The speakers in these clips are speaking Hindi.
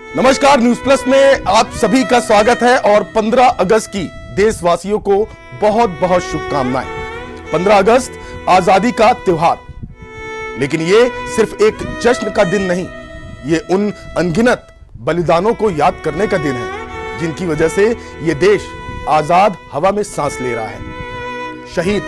नमस्कार, न्यूज प्लस में आप सभी का स्वागत है और 15 अगस्त की देशवासियों को बहुत बहुत शुभकामनाएं। 15 अगस्त आजादी का त्योहार, लेकिन ये सिर्फ एक जश्न का दिन नहीं, ये उन अनगिनत बलिदानों को याद करने का दिन है जिनकी वजह से ये देश आजाद हवा में सांस ले रहा है। शहीद,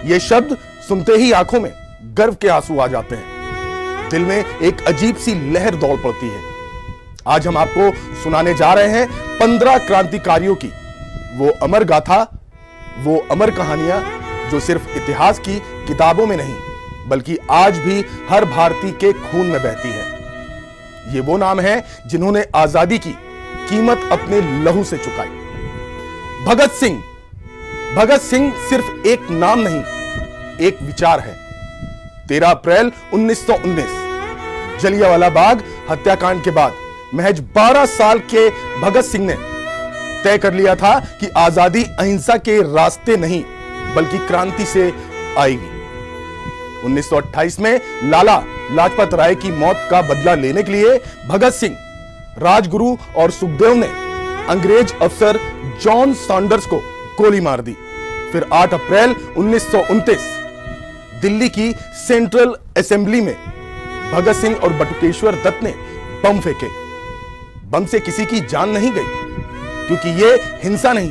ये शब्द सुनते ही आंखों में गर्व के आंसू आ जाते हैं, दिल में एक अजीब सी लहर दौड़ पड़ती है। आज हम आपको सुनाने जा रहे हैं 15 क्रांतिकारियों की वो अमर गाथा, वो अमर कहानियां जो सिर्फ इतिहास की किताबों में नहीं बल्कि आज भी हर भारतीय के खून में बहती है। ये वो नाम है जिन्होंने आजादी की कीमत अपने लहू से चुकाई। भगत सिंह। भगत सिंह सिर्फ एक नाम नहीं, एक विचार है। 13 अप्रैल 1919 जलियांवाला बाग हत्याकांड के बाद महज 12 साल के भगत सिंह ने तय कर लिया था कि आजादी अहिंसा के रास्ते नहीं बल्कि क्रांति से आएगी। 1928 में लाला लाजपत राय की मौत का बदला लेने के लिए भगत सिंह, राजगुरु और सुखदेव ने अंग्रेज अफसर जॉन सॉन्डर्स को गोली मार दी। फिर 8 अप्रैल 1929 दिल्ली की सेंट्रल असेंबली में भगत सिंह और बटुकेश्वर दत्त ने बम फेंके। बम से किसी की जान नहीं गई क्योंकि यह हिंसा नहीं,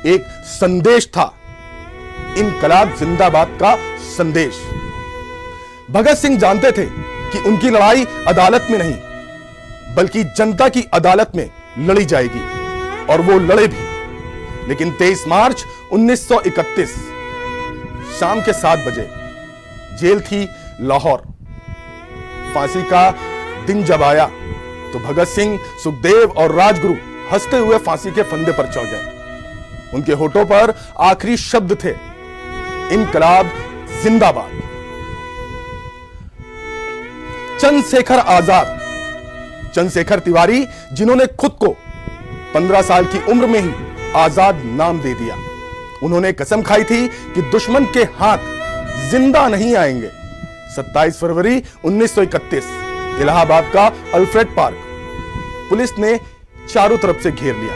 एक संदेश था, इनकलाब जिंदाबाद का संदेश। भगत सिंह जानते थे कि उनकी लड़ाई अदालत में नहीं बल्कि जनता की अदालत में लड़ी जाएगी और वो लड़े भी। लेकिन 23 मार्च 1931 शाम के 7 बजे जेल थी लाहौर। फांसी का दिन जब आया तो भगत सिंह, सुखदेव और राजगुरु हंसते हुए फांसी के फंदे पर चढ़ गए। उनके होठों पर आखिरी शब्द थे, इनकलाब जिंदाबाद। चंद्रशेखर आजाद। चंद्रशेखर तिवारी, जिन्होंने खुद को 15 साल की उम्र में ही आजाद नाम दे दिया। उन्होंने कसम खाई थी कि दुश्मन के हाथ जिंदा नहीं आएंगे। 27 फरवरी 1931 इलाहाबाद का अल्फ्रेड पार्क पुलिस ने चारों तरफ से घेर लिया।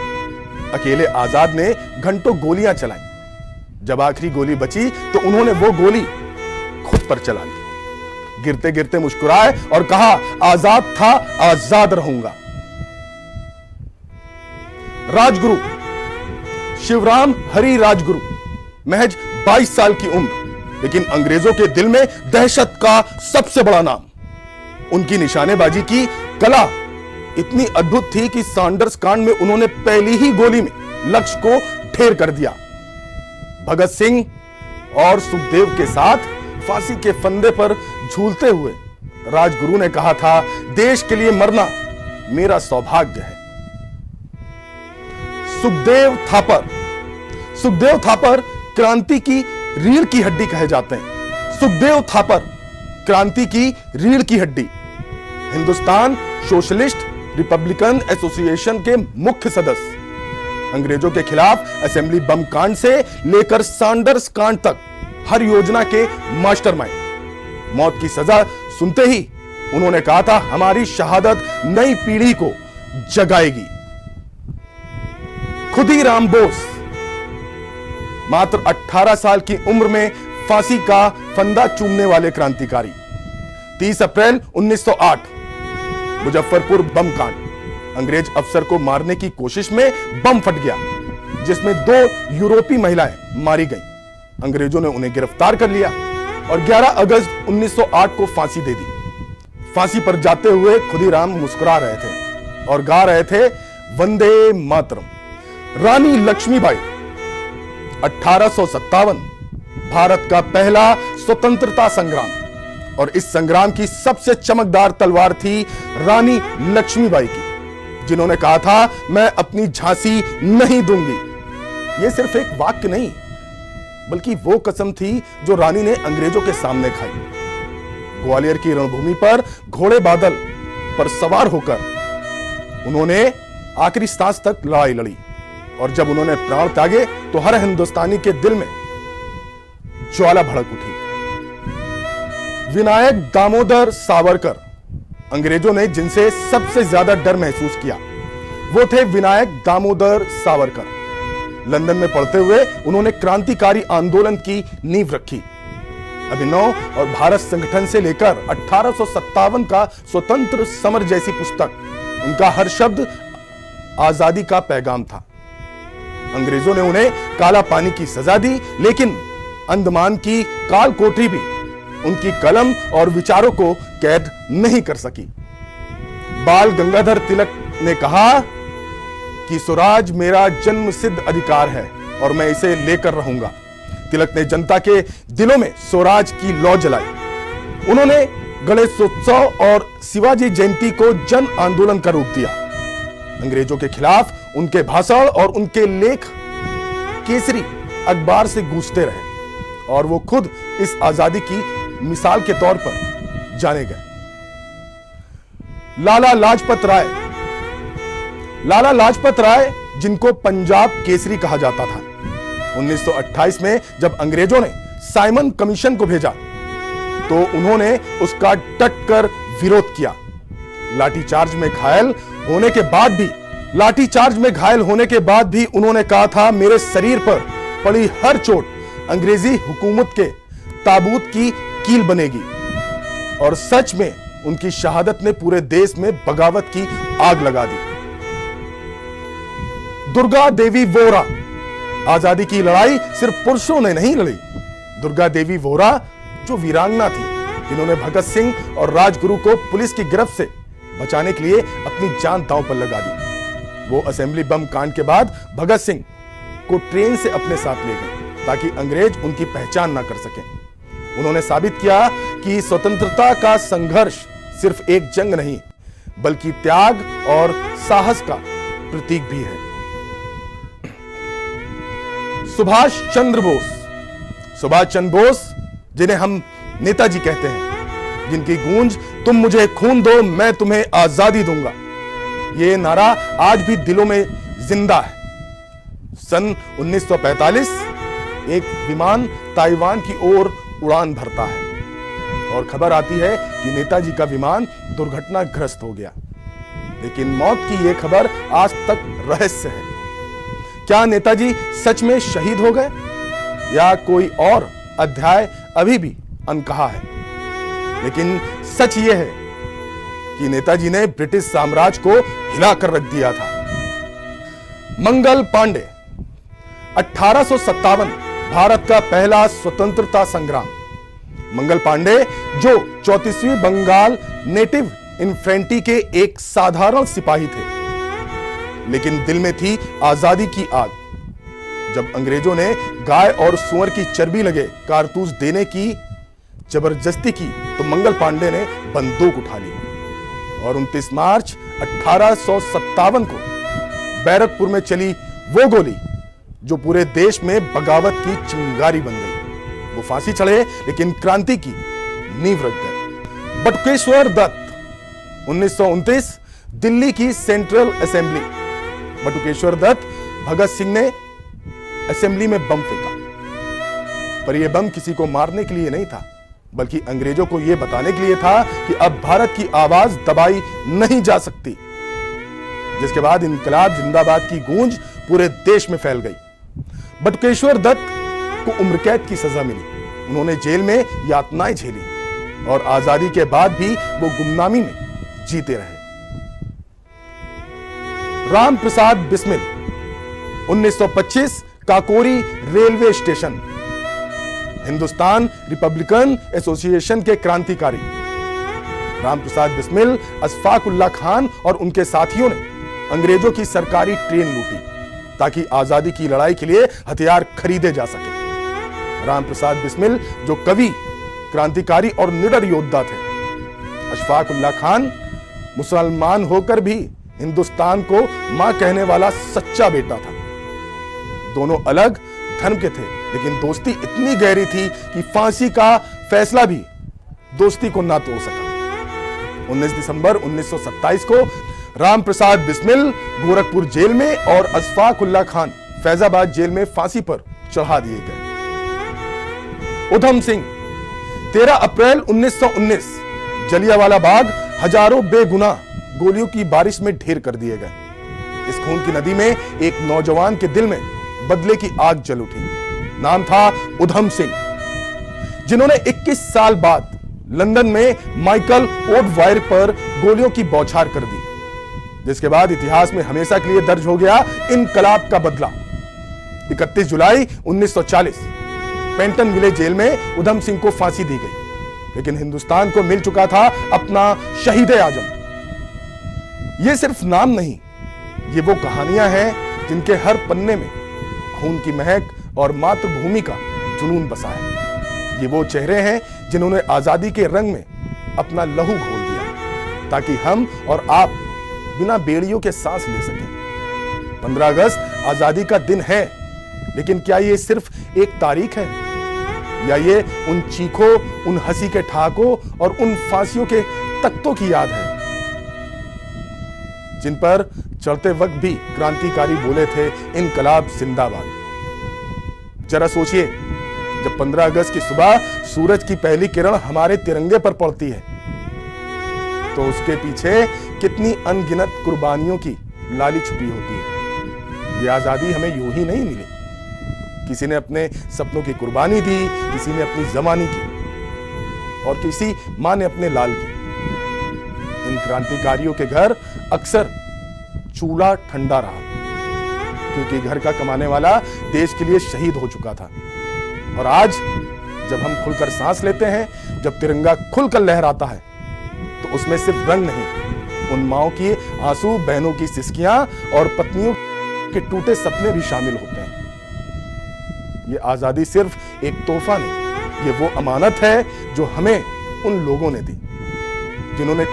अकेले आजाद ने घंटों गोलियां चलाई। जब आखिरी गोली बची तो उन्होंने वो गोली खुद पर चला ली। गिरते गिरते मुस्कुराए और कहा, आजाद था, आजाद रहूंगा। राजगुरु। शिवराम हरि राजगुरु, महज 22 साल की उम्र, लेकिन अंग्रेजों के दिल में दहशत का सबसे बड़ा नाम। उनकी निशानेबाजी की कला इतनी अद्भुत थी कि सॉन्डर्स कांड में उन्होंने पहली ही गोली में लक्ष्य को ढेर कर दिया। भगत सिंह और सुखदेव के साथ फांसी के फंदे पर झूलते हुए राजगुरु ने कहा था, देश के लिए मरना मेरा सौभाग्य है। सुखदेव थापर। सुखदेव थापर क्रांति की रीढ़ की हड्डी कहे जाते हैं। सुखदेव थापर क्रांति की रीढ़ की हड्डी। हिंदुस्तान सोशलिस्ट रिपब्लिकन एसोसिएशन के मुख्य सदस्य। अंग्रेजों के खिलाफ असेंबली बम कांड से लेकर सॉन्डर्स कांड तक हर योजना के मास्टरमाइंड। मौत की सजा सुनते ही उन्होंने कहा था, हमारी शहादत नई पीढ़ी को जगाएगी। खुदीराम बोस। मात्र 18 साल की उम्र में फांसी का फंदा चूमने वाले क्रांतिकारी। 30 अप्रैल 1908 मुजफ्फरपुर बम कांड। अंग्रेज अफसर को मारने की कोशिश में बम फट गया जिसमें 2 यूरोपीय महिलाएं मारी गईं। अंग्रेजों ने उन्हें गिरफ्तार कर लिया और 11 अगस्त 1908 को फांसी दे दी। फांसी पर जाते हुए खुदीराम मुस्कुरा रहे थे और गा रहे थे, वंदे मातरम। रानी लक्ष्मीबाई। 1857 भारत का पहला स्वतंत्रता संग्राम, और इस संग्राम की सबसे चमकदार तलवार थी रानी लक्ष्मीबाई की, जिन्होंने कहा था, मैं अपनी झांसी नहीं दूंगी। यह सिर्फ एक वाक्य नहीं बल्कि वो कसम थी जो रानी ने अंग्रेजों के सामने खाई। ग्वालियर की रणभूमि पर घोड़े बादल पर सवार होकर उन्होंने आखिरी सांस तक लड़ाई लड़ी और जब उन्होंने प्राण त्यागे तो हर हिंदुस्तानी के दिल में ज्वाला भड़क उठी। विनायक दामोदर सावरकर। अंग्रेजों ने जिनसे सबसे ज्यादा डर महसूस किया वो थे विनायक दामोदर सावरकर। लंदन में पढ़ते हुए उन्होंने क्रांतिकारी आंदोलन की नींव रखी। अभिनव और भारत संगठन से लेकर 1857 का स्वतंत्र समर जैसी पुस्तक, उनका हर शब्द आजादी का पैगाम था। अंग्रेजों ने उन्हें काला पानी की सजा दी, लेकिन अंडमान की काल कोठरी भी उनकी कलम और विचारों को कैद नहीं कर सकी। बाल गंगाधर तिलक ने कहा कि स्वराज मेरा जन्म सिद्ध अधिकार है और मैं इसे लेकर रहूंगा। तिलक ने जनता के दिलों में स्वराज की लौ जलाई। उन्होंने गणेशोत्सव और शिवाजी जयंती को जन आंदोलन का रूप दिया। अंग्रेजों के खिलाफ उनके भाषण और उनके लेख केसरी अखबार से गूंजते रहे और वो खुद इस आजादी की मिसाल के तौर पर जाने गए। लाला लाजपत राय जिनको पंजाब केसरी कहा जाता था, 1928 में जब अंग्रेजों ने साइमन कमीशन को भेजा तो उन्होंने उसका डट कर विरोध किया। लाठीचार्ज में घायल होने के बाद भी उन्होंने कहा था, मेरे शरीर पर पड़ी हर चोट अंग्रेजी हुकूमत के ताबूत की कील बनेगी। और सच में उनकी शहादत ने पूरे देश में बगावत की आग लगा दी। दुर्गा देवी वोहरा, आजादी की लड़ाई सिर्फ पुरुषों ने नहीं लड़ी। दुर्गा देवी वोहरा जो वीरांगना थी, जिन्होंने भगत सिंह और राजगुरु को पुलिस की गिरफ्त से बचाने के लिए अपनी जान दांव पर लगा दी। वो असेंबली बम कांड के बाद भगत सिंह को ट्रेन से अपने साथ ले गए ताकि अंग्रेज उनकी पहचान ना कर सकें। उन्होंने साबित किया कि स्वतंत्रता का संघर्ष सिर्फ एक जंग नहीं बल्कि त्याग और साहस का प्रतीक भी है। सुभाष चंद्र बोस, जिन्हें हम नेताजी कहते हैं, जिनकी गूंज तुम मुझे खून दो मैं तुम्हें आजादी दूंगा, ये नारा आज भी दिलों में जिंदा है। सन 1945 एक विमान ताइवान की ओर उड़ान भरता है और खबर आती है कि नेताजी का विमान दुर्घटनाग्रस्त हो गया, लेकिन मौत की यह खबर आज तक रहस्य है। क्या नेताजी सच में शहीद हो गए या कोई और अध्याय अभी भी अनकहा है? लेकिन सच यह है कि नेताजी ने ब्रिटिश साम्राज्य को हिलाकर रख दिया था। मंगल पांडे, 1857 भारत का पहला स्वतंत्रता संग्राम। मंगल पांडे जो 34वीं बंगाल नेटिव इन्फेंट्री के एक साधारण सिपाही थे, लेकिन दिल में थी आजादी की आग। जब अंग्रेजों ने गाय और सुअर की चर्बी लगे कारतूस देने की जबरदस्ती की तो मंगल पांडे ने बंदूक उठा ली और 29 मार्च 1857 को बैरकपुर में चली वो गोली जो पूरे देश में बगावत की चिंगारी बन गई। वो फांसी चढ़े लेकिन क्रांति की नींव रख गए। बटुकेश्वर दत्त, 1929 दिल्ली की सेंट्रल असेंबली। बटुकेश्वर दत्त, भगत सिंह ने असेंबली में बम फेंका, पर यह बम किसी को मारने के लिए नहीं था बल्कि अंग्रेजों को यह बताने के लिए था कि अब भारत की आवाज दबाई नहीं जा सकती। जिसके बाद इनकलाब जिंदाबाद की गूंज पूरे देश में फैल गई। बटुकेश्वर दत्त को उम्र कैद की सजा मिली। उन्होंने जेल में यातनाएं झेली और आजादी के बाद भी वो गुमनामी में जीते रहे। Ram Prasad Bismil, 1925 Kakori railway station. Hindustan Republican Association के क्रांतिकारी रामप्रसाद बिस्मिल, अशफाक उल्लाह खान और उनके साथियों ने अंग्रेजों की सरकारी ट्रेन लूटी ताकि आजादी की लड़ाई के लिए हथियार खरीदे जा सके। रामप्रसाद बिस्मिल जो कवि, क्रांतिकारी और निडर योद्धा थे। अशफाक उल्लाह खान मुसलमान होकर भी हिंदुस्तान को मां कहने वाला सच्चा बेटा था। दोनों अलग धर्म के थे, लेकिन दोस्ती इतनी गहरी थी कि फांसी का फैसला भी दोस्ती को ना तोड़ सका। 19 दिसंबर 1927 को रामप्रसाद बिस्मिल गोरखपुर जेल में और अशफाक उल्लाह खान फैजाबाद जेल में फांसी पर चढ़ा दिए गए। उधम सिंह, 13 अप्रैल 1919 जलियांवाला बाग हजारों बेगुनाह गोलियों की बारिश में ढेर कर दिए गए। इस खून की नदी में एक नौजवान के दिल में बदले की आग जल उठी। नाम था उधम सिंह, जिन्होंने 21 साल बाद लंदन में माइकल ओडवायर पर गोलियों की बौछार कर दी, जिसके बाद इतिहास में हमेशा के लिए दर्ज हो गया इनकलाब का बदला। 31 जुलाई 1940 पेंटन विले जेल में उधम सिंह को फांसी दी गई, लेकिन हिंदुस्तान को मिल चुका था अपना शहीद आजम। ये सिर्फ नाम नहीं, ये वो कहानियां हैं जिनके हर पन्ने में खून की महक और मातृभूमि का जुनून बसा है। ये वो चेहरे हैं जिन्होंने आजादी के रंग में अपना लहू घोल दिया, ताकि हम और आप बिना बेड़ियों के सांस ले सकें। 15 अगस्त आजादी का दिन है, लेकिन क्या ये सिर्फ एक तारीख है, या ये उन चीखों, उन हंसी के ठहाकों और उन फांसियों के तख्तों की याद है जिन पर चढ़ते वक्त भी क्रांतिकारी बोले थे इनकलाब जिंदाबाद। जरा सोचिए, जब 15 अगस्त की सुबह सूरज की पहली किरण हमारे तिरंगे पर पड़ती है, तो उसके पीछे कितनी अनगिनत कुर्बानियों की लाली छुपी होती है। ये आजादी हमें यूं ही नहीं मिली, किसी ने अपने सपनों की कुर्बानी दी, किसी ने अपनी जमानी की और किसी मां ने अपने लाल की। इन क्रांतिकारियों के घर अक्सर चूल्हा ठंडा रहा, क्योंकि घर का कमाने वाला देश के लिए शहीद हो चुका था। और आज जब हम खुलकर सांस लेते हैं, जब तिरंगा खुलकर लहराता है, तो उसमें सिर्फ रंग नहीं, उन माओं की आंसू, बहनों की सिसकियां और पत्नियों के टूटे सपने भी शामिल होते हैं। ये आजादी सिर्फ एक तोहफा नहीं, ये वो अमानत है जो हमें उन लोगों ने दी, जिन्होंने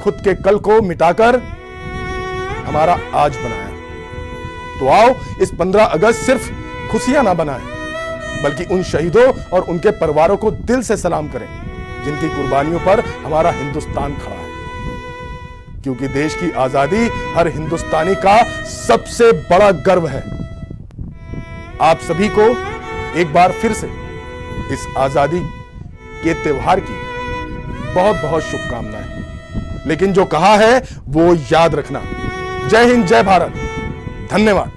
खुद के कल को मिटाकर हमारा आज बनाया। तो आओ इस 15 अगस्त सिर्फ खुशियां ना बनाएं, बल्कि उन शहीदों और उनके परिवारों को दिल से सलाम करें, जिनकी कुर्बानियों पर हमारा हिंदुस्तान खड़ा है। क्योंकि देश की आजादी हर हिंदुस्तानी का सबसे बड़ा गर्व है। आप सभी को एक बार फिर से इस आजादी के त्योहार की बहुत बहुत शुभकामनाएं। लेकिन जो कहा है वो याद रखना। जय हिंद, जय भारत, धन्यवाद।